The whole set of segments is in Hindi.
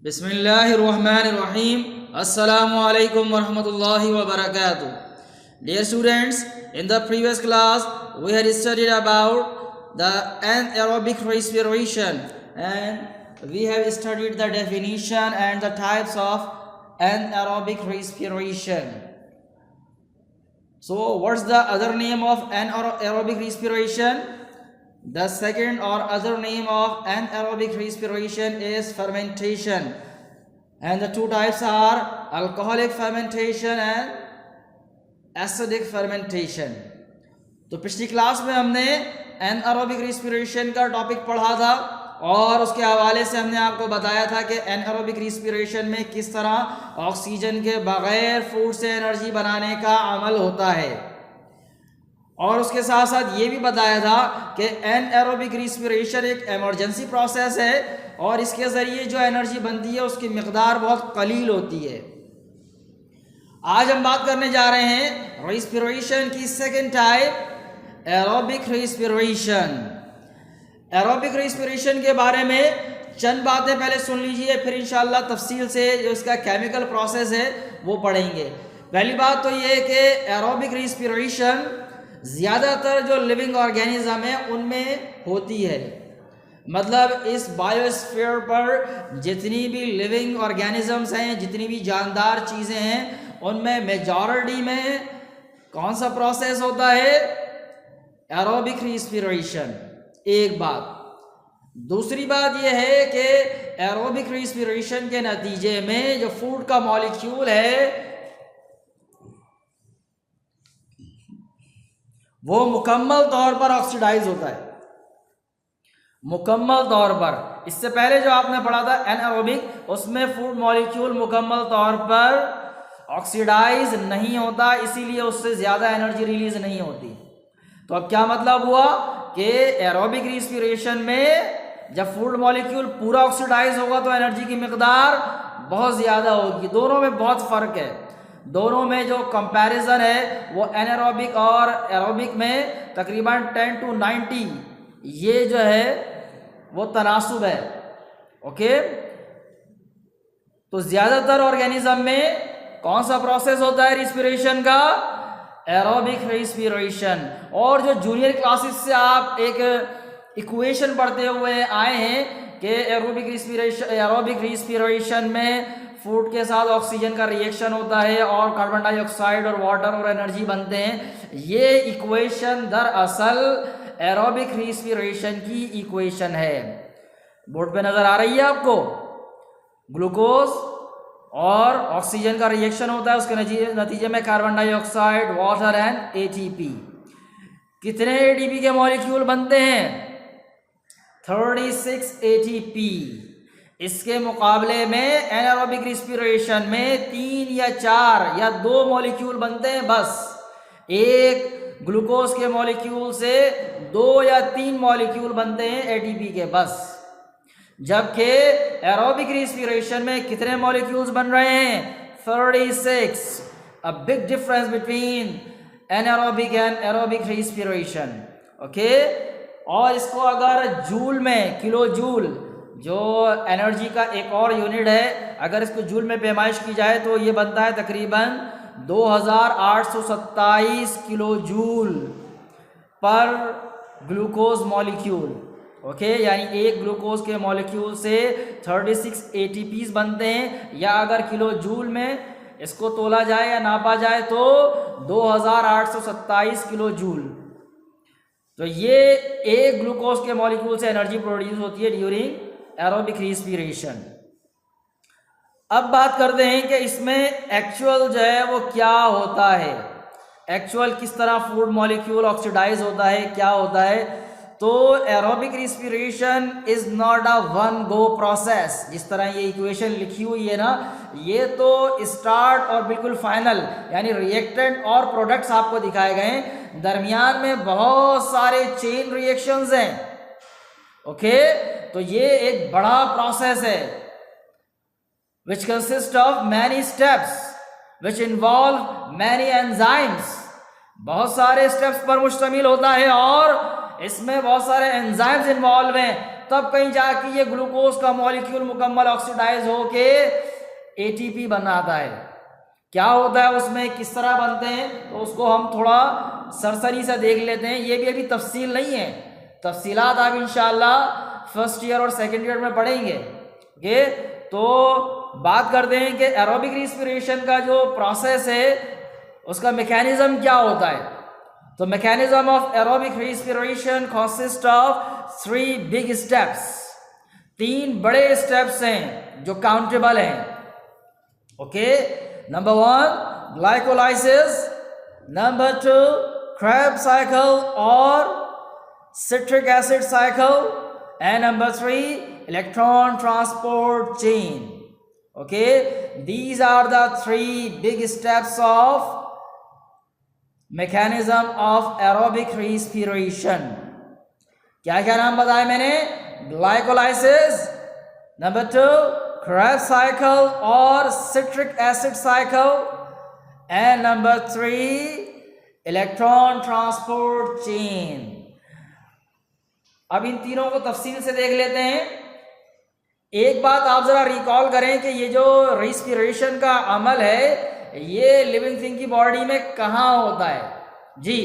Bismillahirrahmanirrahim. Assalamu alaikum warahmatullahi wabarakatuh. Dear students, in the previous class we had studied about the anaerobic respiration and we have studied the definition and the types of anaerobic respiration. So what's the other name of anaerobic respiration? The second or other name of anaerobic respiration is fermentation, and the two types are alcoholic fermentation and acidic fermentation. तो पिछली क्लास में हमने एनाएरोबिक रेस्पिरेशन का टॉपिक पढ़ा था और उसके हवाले से हमने आपको बताया था कि एनाएरोबिक रेस्पिरेशन में किस तरह ऑक्सीजन के बगैर फूड से एनर्जी बनाने का अमल होता है, और उसके साथ साथ ये भी बताया था कि एनाएरोबिक रेस्पिरेशन एक इमरजेंसी प्रोसेस है और इसके ज़रिए जो एनर्जी बनती है उसकी मिकदार बहुत कलील होती है। आज हम बात करने जा रहे हैं रेस्पिरेशन की second type, aerobic respiration. Aerobic respiration के बारे में चंद बातें पहले सुन लीजिए, फिर इंशाल्लाह तफसील से जो इसका केमिकल प्रोसेस है वो पढ़ेंगे। पहली बात तो ये है कि एरोबिक रेस्पिरेशन ज़्यादातर जो लिविंग ऑर्गेनिज्म है उनमें होती है, मतलब इस बायोस्फीयर पर जितनी भी लिविंग ऑर्गेनिजम्स हैं, जितनी भी जानदार चीज़ें हैं, उनमें मेजॉरिटी में कौन सा प्रोसेस होता है? Aerobic respiration. एक बात। दूसरी बात यह है कि एरोबिक रेस्पिरेशन के नतीजे में जो फूड का मॉलिक्यूल है वो मुकम्मल तौर पर ऑक्सीडाइज होता है, मुकम्मल तौर पर। इससे पहले जो आपने पढ़ा था एनाएरोबिक, उसमें फूड मॉलिक्यूल मुकम्मल तौर पर ऑक्सीडाइज नहीं होता, इसीलिए उससे ज़्यादा एनर्जी रिलीज नहीं होती। तो अब क्या मतलब हुआ कि एरोबिक रेस्पिरेशन में जब फूड मॉलिक्यूल पूरा ऑक्सीडाइज होगा तो एनर्जी की मिकदार बहुत ज़्यादा होगी। दोनों में बहुत फ़र्क है, दोनों में जो कंपैरिजन है वो एनाएरोबिक और एरोबिक में तकरीबन 10 to 90 ये जो है वो तनासुब है। ओके, तो ज़्यादातर ऑर्गेनिज्म में कौन सा प्रोसेस होता है रेस्पिरेशन का? Aerobic respiration. और जो जूनियर क्लासेस से आप एक इक्वेशन पढ़ते हुए आए हैं कि एरोबिक रेस्पिरेशन में फूड के साथ ऑक्सीजन का रिएक्शन होता है और कार्बन डाइऑक्साइड और वाटर और एनर्जी बनते हैं, ये इक्वेशन दरअसल एरोबिक रेस्पिरेशन की इक्वेशन है। बोर्ड पे नजर आ रही है आपको? ग्लूकोज और ऑक्सीजन का रिएक्शन होता है, उसके नतीजे में carbon dioxide, water and ATP. कितने एटीपी के मॉलिक्यूल बनते हैं? 36 एटीपी। इसके मुकाबले में एनाएरोबिक रेस्पिरेशन में 3 या 4 या 2 मॉलिक्यूल बनते हैं बस। एक ग्लूकोज के मॉलिक्यूल से 2 या 3 मॉलिक्यूल बनते हैं एटीपी के बस, जबकि एरोबिक रेस्पिरेशन में कितने मॉलिक्यूल्स बन रहे हैं? 36। A big difference between anaerobic and aerobic respiration. Okay, और इसको अगर जूल में, किलो जूल जो एनर्जी का एक और यूनिट है, अगर इसको जूल में पैमाइश की जाए तो ये बनता है तकरीबन 2827 किलो जूल पर ग्लूकोज मॉलिक्यूल। ओके, यानी एक ग्लूकोज के मॉलिक्यूल से 36 एटीपीज बनते हैं, या अगर किलो जूल में इसको तोला जाए या नापा जाए तो 2827 किलो जूल। तो ये एक ग्लूकोज के मॉलिक्यूल से एनर्जी प्रोड्यूस होती है ड्यूरिंग एरोबिक रेस्पिरेशन। अब बात करते हैं कि इसमें एक्चुअल जो है वो क्या होता है, एक्चुअल किस तरह फूड मॉलिक्यूल ऑक्सीडाइज होता है, क्या होता है। तो aerobic respiration is not a one go process. जिस तरह ये इक्वेशन लिखी हुई है ना, ये तो स्टार्ट और बिल्कुल फाइनल, यानी रिएक्टेंट और प्रोडक्ट्स आपको दिखाए गए, दरमियान में बहुत सारे चेन रिएक्शंस हैं। ओके, तो ये एक बड़ा प्रोसेस है which consists of many steps which involve many enzymes। बहुत सारे स्टेप्स पर मुश्तमिल होता है और इसमें बहुत सारे एंजाइम्स इन्वॉल्व हैं तब कहीं जाके ये ग्लूकोज का मॉलिक्यूल मुकम्मल ऑक्सीडाइज होके एटीपी बनाता है। क्या होता है उसमें, किस तरह बनते हैं, तो उसको हम थोड़ा सरसरी से देख लेते हैं। ये भी अभी तफसील नहीं है, तफसीलात आप इंशाल्लाह फर्स्ट ईयर और सेकेंड ईयर में पढ़ेंगे। ओके, तो बात करते हैं कि एरोबिक रिस्पिरेशन का जो प्रोसेस है उसका मैकेनिज्म क्या होता है। तो mechanism of aerobic respiration consist of 3 big steps. 3 बड़े स्टेप्स हैं जो काउंटेबल हैं। Okay, number 1 glycolysis, number 2 Krebs cycle or citric acid cycle, and number 3 electron transport chain. Okay, these are the 3 big steps of mechanism of aerobic respiration. क्या क्या नाम बताया मैंने, glycolysis, number 2 Krebs cycle or citric acid cycle, and number 3 electron transport chain. अब इन तीनों को तफसील से देख लेते हैं। एक बात आप जरा रिकॉल करें कि ये जो रिस्पिरेशन का अमल है ये लिविंग थिंग की बॉडी में कहाँ होता है जी,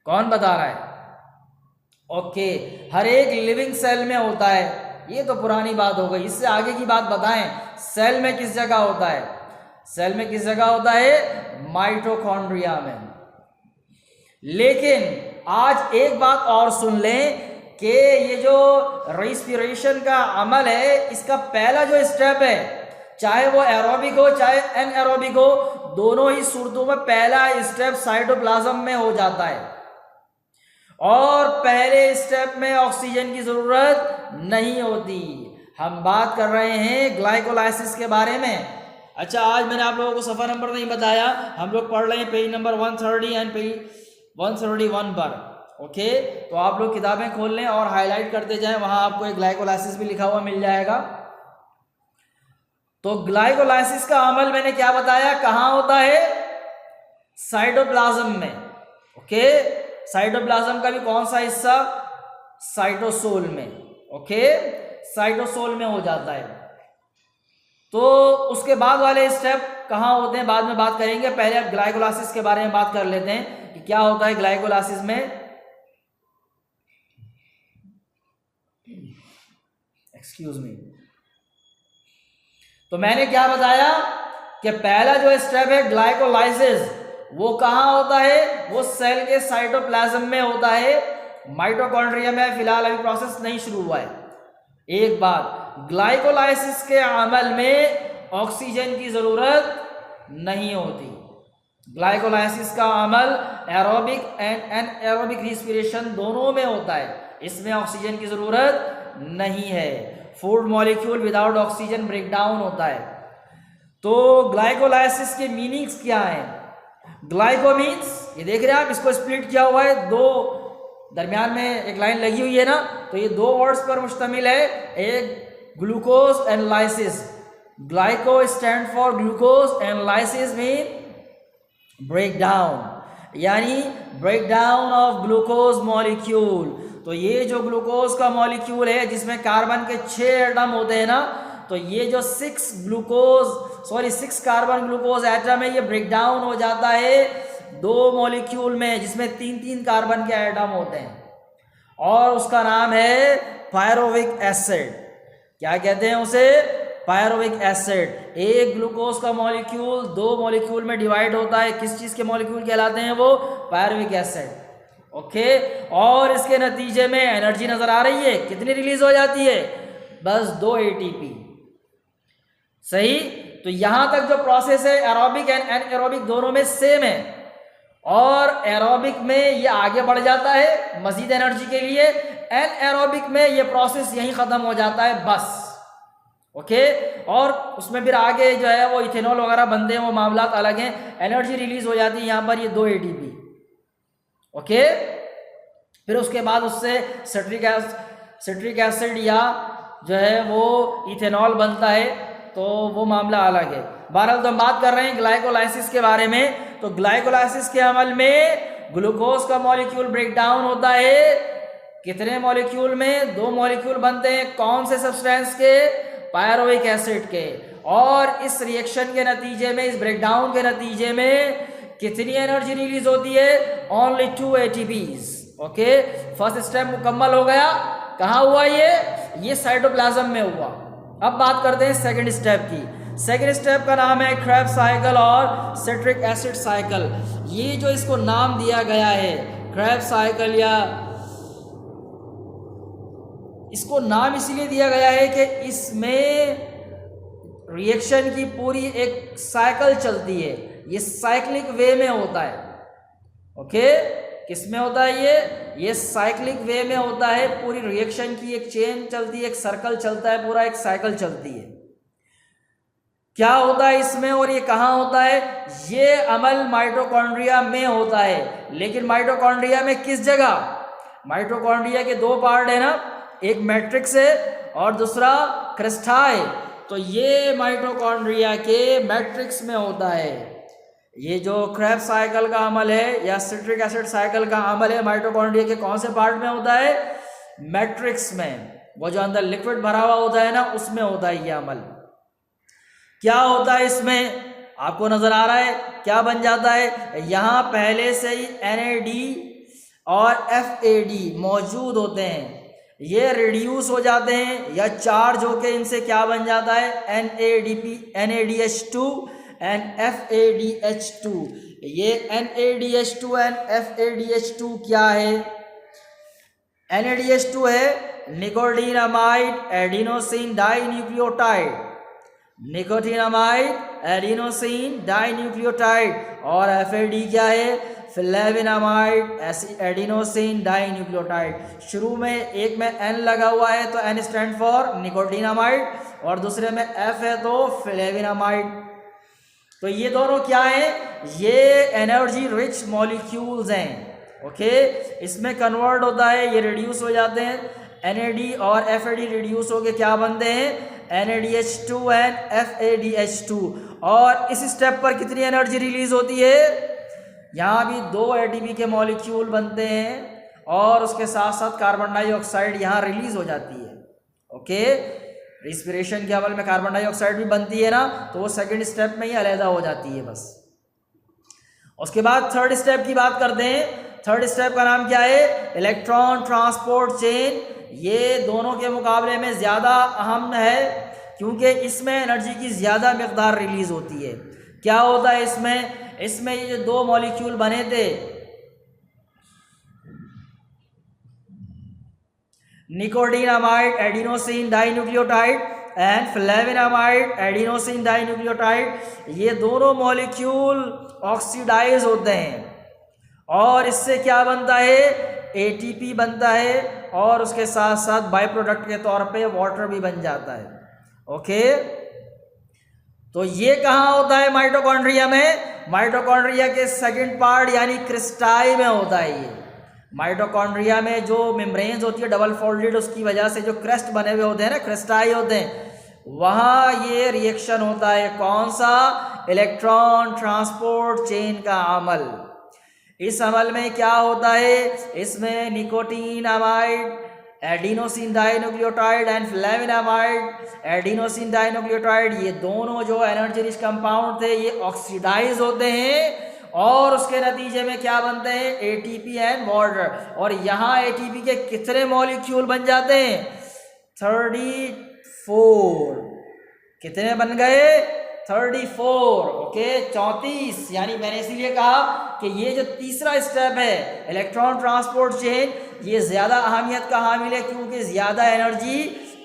कौन बता रहा है। ओके, हर एक लिविंग सेल में होता है। ये तो पुरानी बात हो गई, इससे आगे की बात बताएं। सेल में किस जगह होता है, सेल में किस जगह होता है, माइटोकॉन्ड्रिया में। लेकिन आज एक बात और सुन लें कि ये जो रेस्पिरेशन का अमल है इसका पहला जो स्टेप है, चाहे वो एरोबिक हो चाहे एनएरोबिक हो, दोनों ही सूरतों में पहला स्टेप साइटोप्लाज्म में हो जाता है और पहले स्टेप में ऑक्सीजन की जरूरत नहीं होती। हम बात कर रहे हैं ग्लाइकोलाइसिस के बारे में। अच्छा, आज मैंने आप लोगों को सफ़ा नंबर नहीं बताया, हम लोग पढ़ रहे हैं पेज नंबर 130 एंड पेज 131 पर। ओके, तो आप लोग किताबें खोल लें और हाईलाइट करते जाएं, वहां आपको एक ग्लाइकोलाइसिस भी लिखा हुआ मिल जाएगा। तो ग्लाइकोलाइसिस का अमल मैंने क्या बताया, कहाँ होता है, साइटोप्लाज्म में। ओके, साइटोप्लाज्म का भी कौन सा हिस्सा, साइटोसोल में। ओके, साइटोसोल में हो जाता है। तो उसके बाद वाले स्टेप कहाँ होते हैं बाद में बात करेंगे, पहले अब ग्लाइकोलाइसिस के बारे में बात कर लेते हैं कि क्या होता है ग्लाइकोलाइसिस में। Excuse me. तो मैंने क्या बताया कि पहला जो स्टेप है ग्लाइकोलाइसिस वो कहाँ होता है, वो सेल के साइटोप्लाज्म में होता है, माइटोकॉन्ड्रिया में फिलहाल अभी प्रोसेस नहीं शुरू हुआ है। एक बात, ग्लाइकोलाइसिस के अमल में ऑक्सीजन की जरूरत नहीं होती। ग्लाइकोलाइसिस का अमल एरोबिक एंड एनएरोबिक रिस्पिरेशन दोनों में होता है, इसमें ऑक्सीजन की जरूरत नहीं है। Food molecule without oxygen break down होता है। तो ग्लाइकोलाइसिस के मीनिंग्स क्या हैं, ग्लाइको मीन्स, ये देख रहे हैं आप, इसको स्प्लिट किया हुआ है, दो दरमियान में एक लाइन लगी हुई है ना, तो ये 2 वर्ड्स पर मुश्तमिल है, एक glucose and lysis. Glyco stand for glucose and lysis mean break down, यानी break down of glucose molecule. तो ये जो ग्लूकोज का मॉलिक्यूल है जिसमें कार्बन के 6 एटम होते हैं ना, तो ये जो 6 कार्बन ग्लूकोज एटम है ये ब्रेक डाउन हो जाता है 2 मॉलिक्यूल में जिसमें 3 कार्बन के एटम होते हैं और उसका नाम है पायरोविक एसिड। क्या कहते हैं उसे, पायरोविक एसिड। एक ग्लूकोज का मॉलिक्यूल 2 मॉलिक्यूल में डिवाइड होता है, किस चीज के मॉलिक्यूल कहलाते हैं वो, पायरोविक एसिड। ओके, और इसके नतीजे में एनर्जी नजर आ रही है, कितनी रिलीज हो जाती है, बस 2 एटीपी। सही, तो यहां तक जो प्रोसेस है एरोबिक एंड एनएरोबिक दोनों में सेम है और एरोबिक में ये आगे बढ़ जाता है मजीद एनर्जी के लिए, एनएरोबिक में ये प्रोसेस यहीं खत्म हो जाता है बस। ओके, और उसमें फिर आगे जो है वो इथेनॉल वगैरह बनते हैं, वो मामला अलग हैं, एनर्जी रिलीज हो जाती है यहाँ पर ये 2 एटीपी। ओके, फिर उसके बाद उससे सिट्रिक एसिड या जो है वो इथेनॉल बनता है, तो वो मामला अलग है। बहरहाल तो हम बात कर रहे हैं ग्लाइकोलाइसिस के बारे में। तो ग्लाइकोलाइसिस के अमल में ग्लूकोज का मॉलिक्यूल ब्रेक डाउन होता है कितने मॉलिक्यूल में? 2 मॉलिक्यूल बनते हैं। कौन से सब्सटेंस के? पायरोविक एसिड के। और इस रिएक्शन के नतीजे में, इस ब्रेकडाउन के नतीजे में कितनी एनर्जी रिलीज होती है? Only 2 ATPs। Okay, first step मुकम्मल हो गया। कहाँ हुआ ये साइटोप्लाज्म में हुआ। अब बात करते हैं सेकंड स्टेप की। सेकंड स्टेप का नाम है क्रेब्स साइकिल और सिट्रिक एसिड साइकिल। ये जो इसको नाम दिया गया है क्रेब्स साइकिल, या इसको नाम इसलिए दिया गया है कि इसमें रिएक्शन की पूरी एक साइकिल चलती है। ये साइक्लिक वे में होता है। ओके, किस में होता है ये साइक्लिक वे में होता है। पूरी रिएक्शन की एक चेन चलती है, एक सर्कल चलता है, पूरा एक साइकिल चलती है। क्या होता है इसमें और ये कहाँ होता है? ये अमल माइटोकॉन्ड्रिया में होता है। लेकिन माइटोकॉन्ड्रिया में किस जगह? माइटोकॉन्ड्रिया के 2 पार्ट है ना, एक मैट्रिक्स है और दूसरा क्रिस्टाई। तो ये माइटोकॉन्ड्रिया के मैट्रिक्स में होता है। ये जो क्रेब्स साइकिल का अमल है या सिट्रिक एसिड साइकिल का अमल है, माइटोकॉन्ड्रिया के कौन से पार्ट में होता है? मैट्रिक्स में। वो जो अंदर लिक्विड भरा हुआ होता है ना, उसमें होता है ये अमल। क्या होता है इसमें? आपको नजर आ रहा है क्या बन जाता है? यहाँ पहले से ही NAD और FAD मौजूद होते हैं। ये रिड्यूस हो जाते हैं या चार्ज होके इनसे क्या बन जाता है? NADH2 and FADH2। ये NADH2 एंड FADH2 क्या है? NADH2 है nicotinamide adenosine dinucleotide, nicotinamide adenosine dinucleotide. और FAD क्या है? फ्लेविनामाइड एडिनोसिन डाइन्यूक्लियोटाइड। शुरू में एक में N लगा हुआ है तो N स्टैंड फॉर निकोटीनामाइड, और दूसरे में F है तो फ्लेविनामाइड। तो ये दोनों क्या है? ये एनर्जी रिच मॉलिक्यूल्स हैं। ओके, इसमें कन्वर्ट होता है, ये रिड्यूस हो जाते हैं। NAD और FAD रिड्यूस होके क्या बनते हैं? NADH2 and FADH2। और इस स्टेप पर कितनी एनर्जी रिलीज होती है? यहाँ भी 2 ATP के मॉलिक्यूल बनते हैं और उसके साथ साथ कार्बन डाइऑक्साइड यहाँ रिलीज हो जाती है। ओके, रिस्पिरेशन के अमल में कार्बन डाइऑक्साइड भी बनती है ना, तो वो सेकंड स्टेप में ही अलहदा हो जाती है बस। उसके बाद थर्ड स्टेप की बात करते हैं। थर्ड स्टेप का नाम क्या है? Electron transport chain. ये दोनों के मुकाबले में ज़्यादा अहम है क्योंकि इसमें एनर्जी की ज़्यादा मकदार रिलीज होती है। क्या होता है इसमें ये जो 2 मॉलिक्यूल बने थे, nicotinamide adenosine dinucleotide and flavinamide adenosine dinucleotide, ये दोनों मॉलिक्यूल ऑक्सीडाइज होते हैं और इससे क्या बनता है? ATP बनता है और उसके साथ साथ बाई प्रोडक्ट के तौर पे वाटर भी बन जाता है। ओके, तो ये कहाँ होता है? माइटोकॉन्ड्रिया में। माइटोकॉन्ड्रिया के सेकंड पार्ट यानी क्रिस्टाई में होता है। ये माइटोकॉन्ड्रिया में जो मेम्ब्रेन्स होती है डबल फोल्डेड, उसकी वजह से जो क्रेस्ट बने हुए होते हैं ना, क्रिस्टाई होते हैं, वहाँ ये रिएक्शन होता है। कौन सा? इलेक्ट्रॉन ट्रांसपोर्ट चेन का अमल। इस अमल में क्या होता है? इसमें nicotinamide adenosine dinucleotide and flavinamide adenosine dinucleotide, ये दोनों जो एनर्जी रिच कंपाउंड थे ये ऑक्सीडाइज होते हैं और उसके नतीजे में क्या बनते हैं? ATP and water. और यहाँ ATP के कितने मॉलिक्यूल बन जाते हैं? 34। कितने बन गए? 34। ओके, 34। यानी मैंने इसीलिए कहा कि ये जो तीसरा स्टेप है इलेक्ट्रॉन ट्रांसपोर्ट चेन, ये ज़्यादा अहमियत का हामिल है क्योंकि ज़्यादा एनर्जी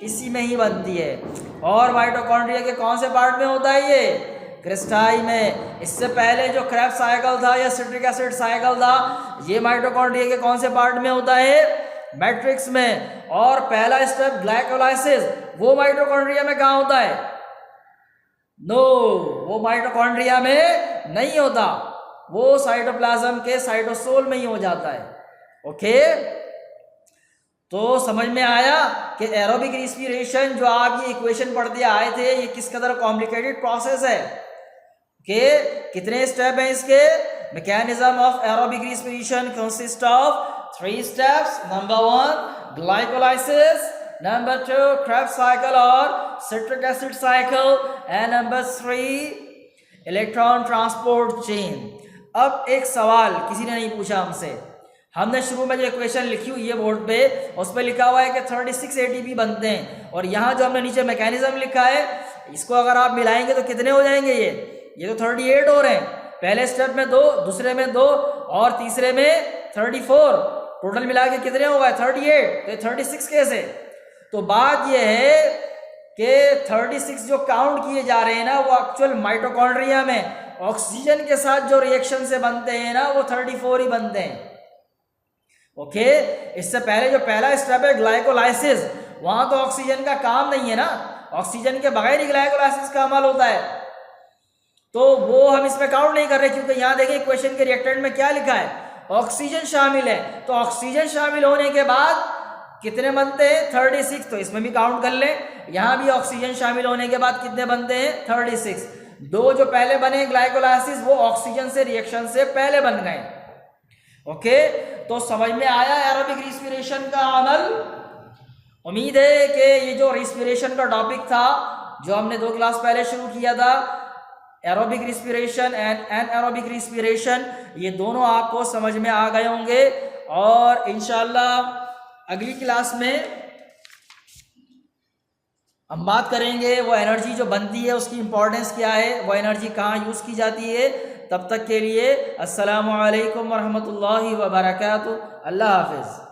इसी में ही बनती है। और माइटोकॉन्ड्रिया के कौन से पार्ट में होता है? ये क्रिस्टाई में। इससे पहले जो क्रेब्स साइकिल था या सिट्रिक एसिड साइकिल था, ये माइटोकॉन्ड्रिया के कौन से पार्ट में होता है? मैट्रिक्स में। और पहला स्टेप ग्लाइकोलाइसिस, वो माइटोकॉन्ड्रिया में कहाँ होता है? नो, वो माइटोकॉन्ड्रिया में नहीं होता, वो साइटोप्लाज्म के साइटोसोल में ही हो जाता है। ओके, तो समझ में आया कि एरोबिक रिस्पिरेशन जो आप ये इक्वेशन पढ़ते आए थे, ये किस कदर कॉम्प्लिकेटेड प्रोसेस है। ओके, कितने स्टेप हैं इसके? Mechanism of aerobic respiration consist of 3 steps. Number 1, glycolysis. Number 2, Krebs cycle or citric acid cycle. And number 3, electron transport chain. अब एक सवाल किसी ने नहीं पूछा हमसे, हमने शुरू में जो इक्वेशन लिखी हुई है बोर्ड पे, उस पर लिखा हुआ है कि 36 ATP बनते हैं, और यहाँ जो हमने नीचे मैकेनिज्म लिखा है, इसको अगर आप मिलाएंगे तो कितने हो जाएंगे? ये तो 38 हो रहे हैं। पहले स्टेप में 2, दूसरे में 2 और तीसरे में 34, टोटल मिला के कितने हो गए? 38। तो 36 कैसे? तो बात यह है कि 36 जो काउंट किए जा रहे हैं ना, वो एक्चुअल माइटोकॉन्ड्रिया में ऑक्सीजन के साथ जो रिएक्शन से बनते हैं ना, वो 34 ही बनते हैं। ओके, इससे पहले जो पहला स्टेप है ग्लाइकोलाइसिस, वहां तो ऑक्सीजन का काम नहीं है ना, ऑक्सीजन के बगैर ही ग्लाइकोलाइसिस का अमल होता है, तो वो हम इसमें काउंट नहीं कर रहे, क्योंकि यहाँ देखिए इक्वेशन के रिएक्टेंट में क्या लिखा है? ऑक्सीजन शामिल है। तो ऑक्सीजन शामिल होने के बाद कितने बनते हैं? 36। तो इसमें भी काउंट कर लें, यहाँ भी ऑक्सीजन शामिल होने के बाद कितने बनते हैं? 36। 2 जो पहले बने ग्लाइकोलाइसिस, वो ऑक्सीजन से रिएक्शन से पहले बन गए। ओके, तो समझ में आया एरोबिक रिस्पिरेशन का अमल। उम्मीद है कि ये जो रिस्पिरेशन का टॉपिक था, जो हमने 2 क्लास पहले शुरू किया था, aerobic respiration and anaerobic respiration, ये दोनों आपको समझ में आ गए होंगे। और इंशाल्लाह अगली क्लास में हम बात करेंगे वो एनर्जी जो बनती है, उसकी इंपॉर्टेंस क्या है, वो एनर्जी कहाँ यूज़ की जाती है। तब तक के लिए अस्सलामु अलैकुम वरहमतुल्लाहि वबरकातुहू। अल्लाह हाफिज़।